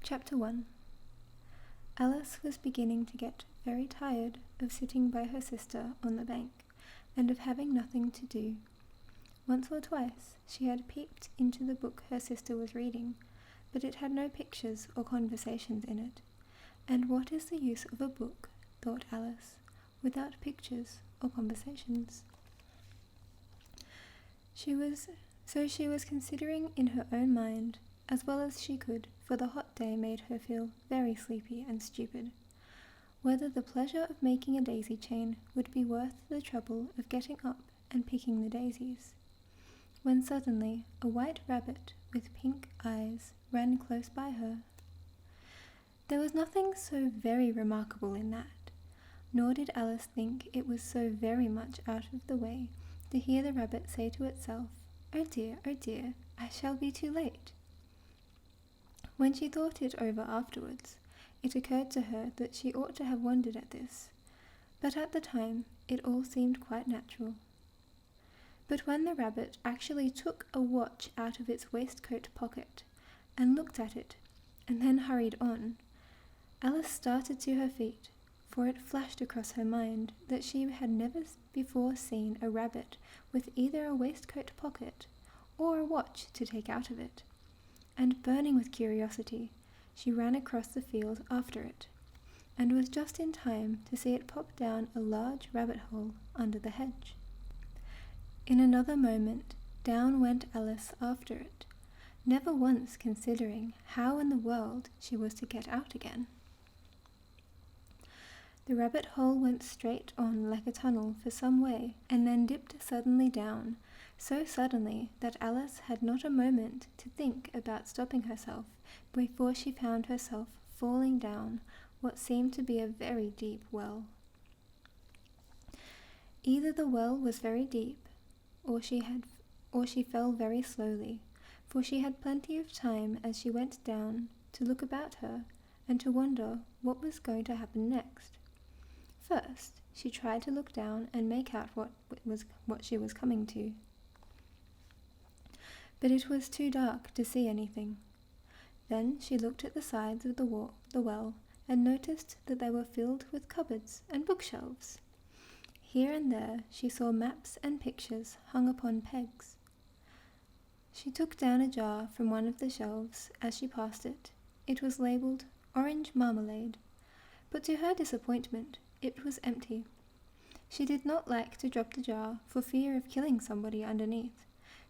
Chapter 1. Alice was beginning to get very tired of sitting by her sister on the bank, and of having nothing to do. Once or twice she had peeped into the book her sister was reading, but it had no pictures or conversations in it. And what is the use of a book, thought Alice, without pictures or conversations? She was considering in her own mind, as well as she could, for the hot day made her feel very sleepy and stupid, whether the pleasure of making a daisy chain would be worth the trouble of getting up and picking the daisies, when suddenly a white rabbit with pink eyes ran close by her. There was nothing so very remarkable in that, nor did Alice think it was so very much out of the way to hear the rabbit say to itself, oh dear, I shall be too late." When she thought it over afterwards, it occurred to her that she ought to have wondered at this, but at the time it all seemed quite natural. But when the rabbit actually took a watch out of its waistcoat pocket and looked at it, and then hurried on, Alice started to her feet, for it flashed across her mind that she had never before seen a rabbit with either a waistcoat pocket or a watch to take out of it, and burning with curiosity, she ran across the field after it, and was just in time to see it pop down a large rabbit hole under the hedge. In another moment, down went Alice after it, never once considering how in the world she was to get out again. The rabbit hole went straight on like a tunnel for some way, and then dipped suddenly down, so suddenly that Alice had not a moment to think about stopping herself before she found herself falling down what seemed to be a very deep well. Either the well was very deep, or she fell very slowly, for she had plenty of time as she went down to look about her and to wonder what was going to happen next. First, she tried to look down and make out what she was coming to, but it was too dark to see anything. Then she looked at the sides of the well and noticed that they were filled with cupboards and bookshelves. Here and there she saw maps and pictures hung upon pegs. She took down a jar from one of the shelves as she passed it. It was labelled Orange Marmalade, but to her disappointment it was empty. She did not like to drop the jar for fear of killing somebody underneath,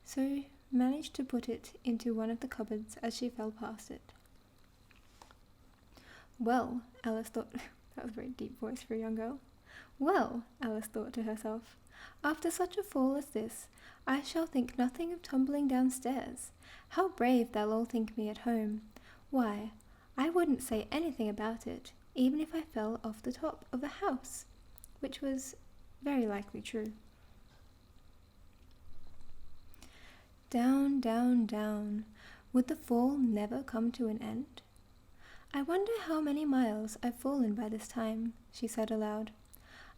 so managed to put it into one of the cupboards as she fell past it. Well, Alice thought, that was a very deep voice for a young girl. Well, Alice thought to herself, after such a fall as this, I shall think nothing of tumbling downstairs. How brave they'll all think me at home. Why, I wouldn't say anything about it, even if I fell off the top of a house, which was very likely true. Down, down, down. Would the fall never come to an end? I wonder how many miles I've fallen by this time, she said aloud.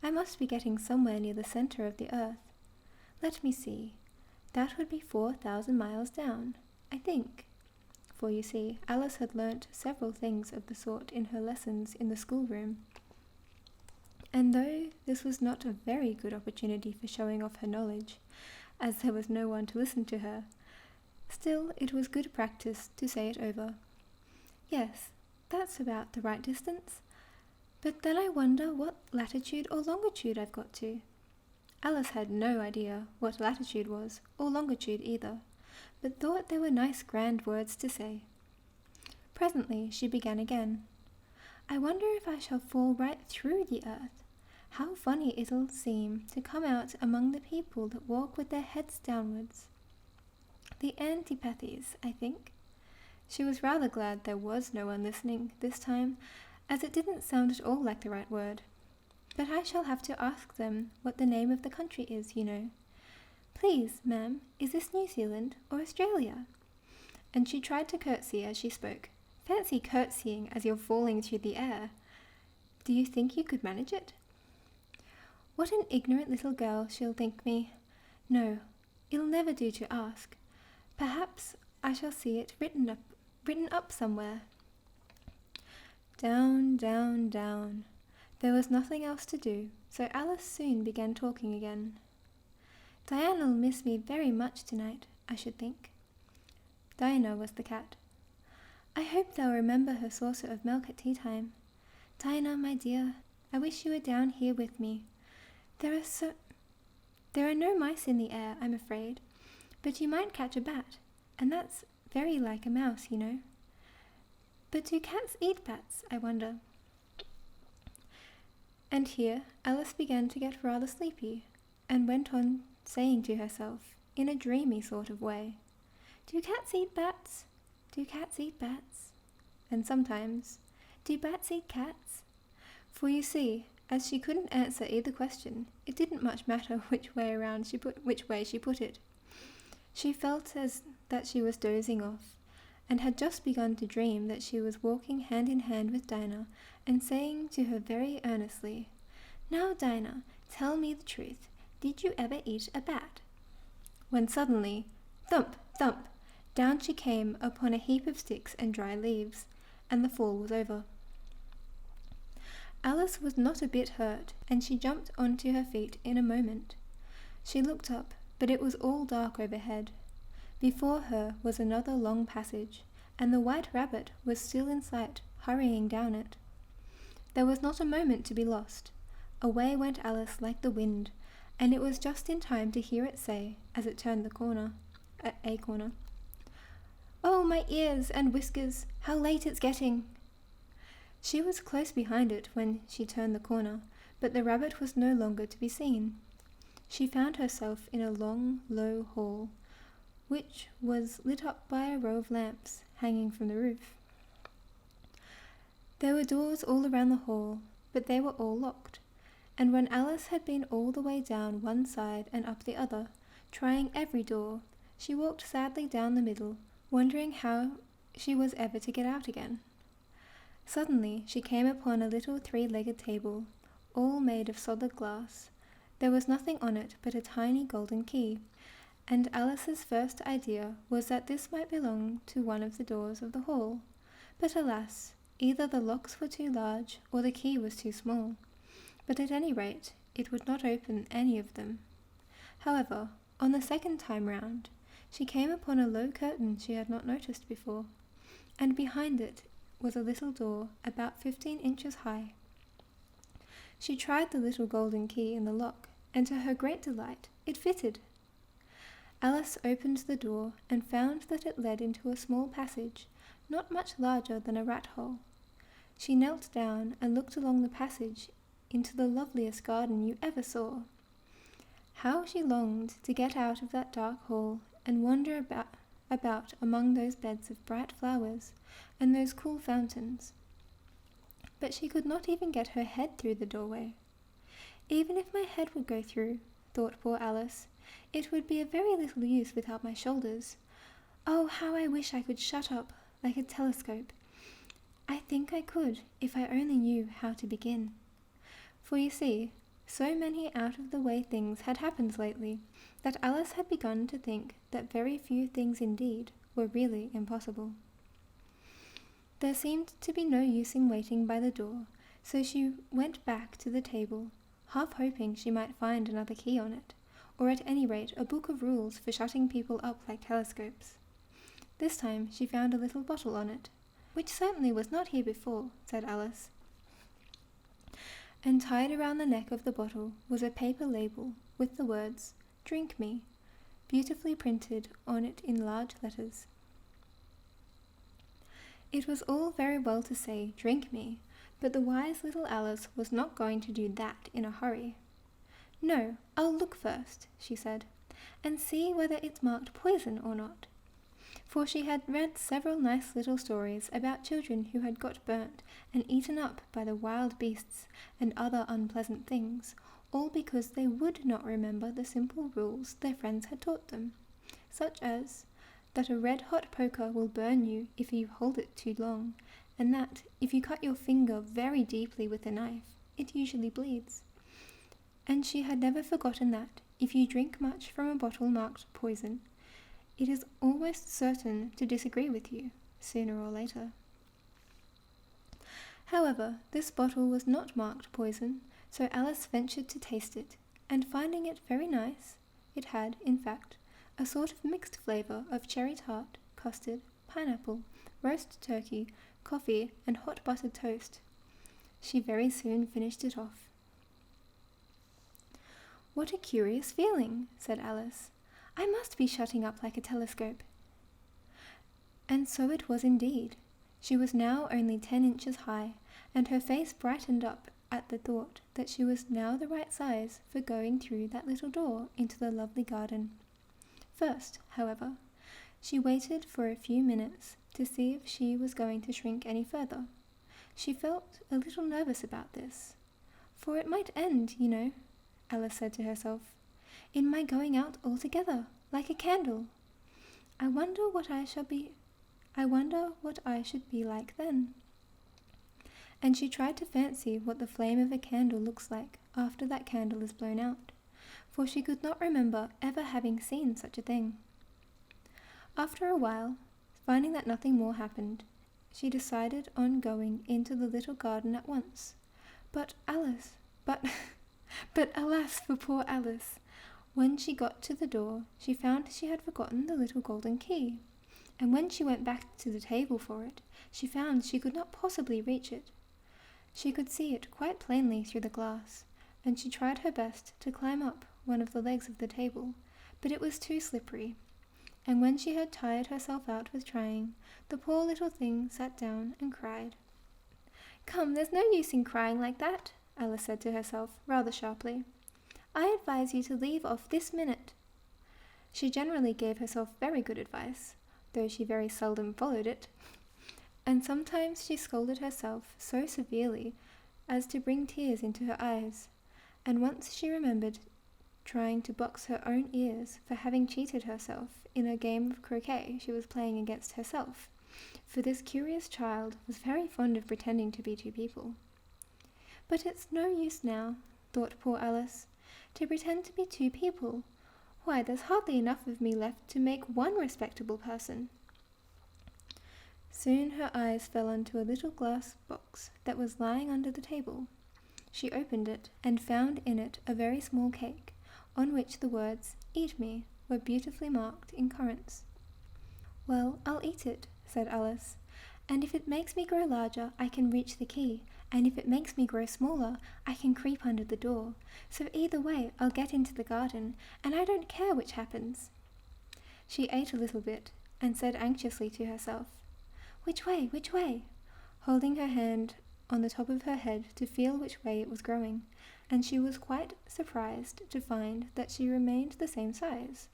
I must be getting somewhere near the centre of the earth. Let me see. That would be 4,000 miles down, I think. For you see, Alice had learnt several things of the sort in her lessons in the schoolroom. And though this was not a very good opportunity for showing off her knowledge, as there was no one to listen to her, still it was good practice to say it over. Yes, that's about the right distance. But then I wonder what latitude or longitude I've got to. Alice had no idea what latitude was, or longitude either, but thought they were nice grand words to say. Presently she began again. I wonder if I shall fall right through the earth. How funny it'll seem to come out among the people that walk with their heads downwards. The antipathies, I think. She was rather glad there was no one listening this time, as it didn't sound at all like the right word. But I shall have to ask them what the name of the country is, you know. Please, ma'am, is this New Zealand or Australia? And she tried to curtsy as she spoke. Fancy curtsying as you're falling through the air. Do you think you could manage it? What an ignorant little girl she'll think me. No, it'll never do to ask. Perhaps I shall see it written up somewhere. Down, down, down. There was nothing else to do, so Alice soon began talking again. Diana'll miss me very much tonight, I should think. Diana was the cat. I hope they'll remember her saucer of milk at tea time. Diana, my dear, I wish you were down here with me. There are no mice in the air, I'm afraid, but you might catch a bat, and that's very like a mouse, you know. But do cats eat bats, I wonder? And here Alice began to get rather sleepy, and went on saying to herself, in a dreamy sort of way, do cats eat bats? Do cats eat bats? And sometimes, do bats eat cats? For you see, as she couldn't answer either question, it didn't much matter which way she put it. She felt as that she was dozing off, and had just begun to dream that she was walking hand in hand with Dinah, and saying to her very earnestly, Now, Dinah, tell me the truth. Did you ever eat a bat? When suddenly, thump, thump, down she came upon a heap of sticks and dry leaves, and the fall was over. Alice was not a bit hurt, and she jumped onto her feet in a moment. She looked up, but it was all dark overhead. Before her was another long passage, and the White Rabbit was still in sight, hurrying down it. There was not a moment to be lost. Away went Alice like the wind, and it was just in time to hear it say, as it turned a corner, Oh, my ears and whiskers, how late it's getting! She was close behind it when she turned the corner, but the rabbit was no longer to be seen. She found herself in a long, low hall, which was lit up by a row of lamps hanging from the roof. There were doors all around the hall, but they were all locked, and when Alice had been all the way down one side and up the other, trying every door, she walked sadly down the middle, wondering how she was ever to get out again. Suddenly she came upon a little three-legged table, all made of solid glass. There was nothing on it but a tiny golden key, and Alice's first idea was that this might belong to one of the doors of the hall. But alas, either the locks were too large or the key was too small. But at any rate, it would not open any of them. However, on the second time round, she came upon a low curtain she had not noticed before, and behind it was a little door about 15 inches high. She tried the little golden key in the lock, and to her great delight, it fitted. Alice opened the door and found that it led into a small passage, not much larger than a rat hole. She knelt down and looked along the passage into the loveliest garden you ever saw. How she longed to get out of that dark hall and wander about among those beds of bright flowers and those cool fountains. But she could not even get her head through the doorway. Even if my head would go through, thought poor Alice, it would be of very little use without my shoulders. Oh, how I wish I could shut up like a telescope. I think I could if I only knew how to begin. For you see, so many out-of-the-way things had happened lately that Alice had begun to think that very few things indeed were really impossible. There seemed to be no use in waiting by the door, so she went back to the table, half hoping she might find another key on it, or at any rate a book of rules for shutting people up like telescopes. This time she found a little bottle on it, which certainly was not here before, said Alice. And tied around the neck of the bottle was a paper label with the words, Drink Me, beautifully printed on it in large letters. It was all very well to say, Drink me, but the wise little Alice was not going to do that in a hurry. No, I'll look first, she said, and see whether it's marked poison or not. For she had read several nice little stories about children who had got burnt and eaten up by the wild beasts and other unpleasant things, all because they would not remember the simple rules their friends had taught them, such as that a red-hot poker will burn you if you hold it too long, and that, if you cut your finger very deeply with a knife, it usually bleeds. And she had never forgotten that, if you drink much from a bottle marked poison, it is almost certain to disagree with you, sooner or later. However, this bottle was not marked poison, so Alice ventured to taste it, and finding it very nice, it had, in fact, a sort of mixed flavour of cherry tart, custard, pineapple, roast turkey, coffee, and hot buttered toast. She very soon finished it off. "What a curious feeling," said Alice. "I must be shutting up like a telescope." And so it was indeed. She was now only 10 inches high, and her face brightened up at the thought that she was now the right size for going through that little door into the lovely garden. First, however, she waited for a few minutes to see if she was going to shrink any further. She felt a little nervous about this, for it might end, you know, Alice said to herself, in my going out altogether, like a candle. I wonder what I should be like then. And she tried to fancy what the flame of a candle looks like after that candle is blown out, for she could not remember ever having seen such a thing. After a while, finding that nothing more happened, she decided on going into the little garden at once. But alas for poor Alice! When she got to the door, she found she had forgotten the little golden key, and when she went back to the table for it, she found she could not possibly reach it. She could see it quite plainly through the glass, and she tried her best to climb up one of the legs of the table, but it was too slippery, and when she had tired herself out with trying, the poor little thing sat down and cried. "Come, there's no use in crying like that," Alice said to herself, rather sharply. "I advise you to leave off this minute." She generally gave herself very good advice, though she very seldom followed it, and sometimes she scolded herself so severely as to bring tears into her eyes, and once she remembered trying to box her own ears for having cheated herself in a game of croquet she was playing against herself, for this curious child was very fond of pretending to be two people. "But it's no use now," thought poor Alice, "to pretend to be two people. Why, there's hardly enough of me left to make one respectable person." Soon her eyes fell onto a little glass box that was lying under the table. She opened it and found in it a very small cake, on which the words, "Eat me," were beautifully marked in currants. "Well, I'll eat it," said Alice, "and if it makes me grow larger, I can reach the key, and if it makes me grow smaller, I can creep under the door. So either way, I'll get into the garden, and I don't care which happens." She ate a little bit, and said anxiously to herself, "Which way, which way?" holding her hand on the top of her head to feel which way it was growing, and she was quite surprised to find that she remained the same size.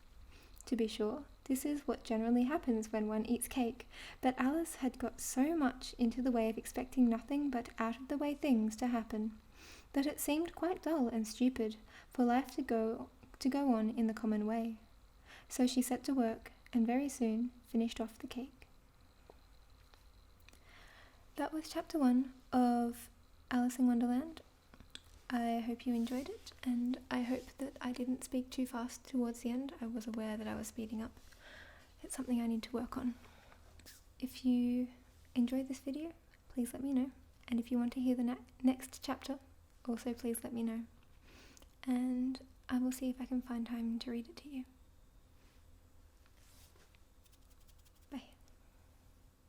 To be sure, this is what generally happens when one eats cake, but Alice had got so much into the way of expecting nothing but out-of-the-way things to happen, that it seemed quite dull and stupid for life to go on in the common way. So she set to work, and very soon finished off the cake. That was chapter 1 of Alice in Wonderland. I hope you enjoyed it, and I hope that I didn't speak too fast towards the end. I was aware that I was speeding up. It's something I need to work on. If you enjoyed this video, please let me know. And if you want to hear the next chapter, also please let me know. And I will see if I can find time to read it to you.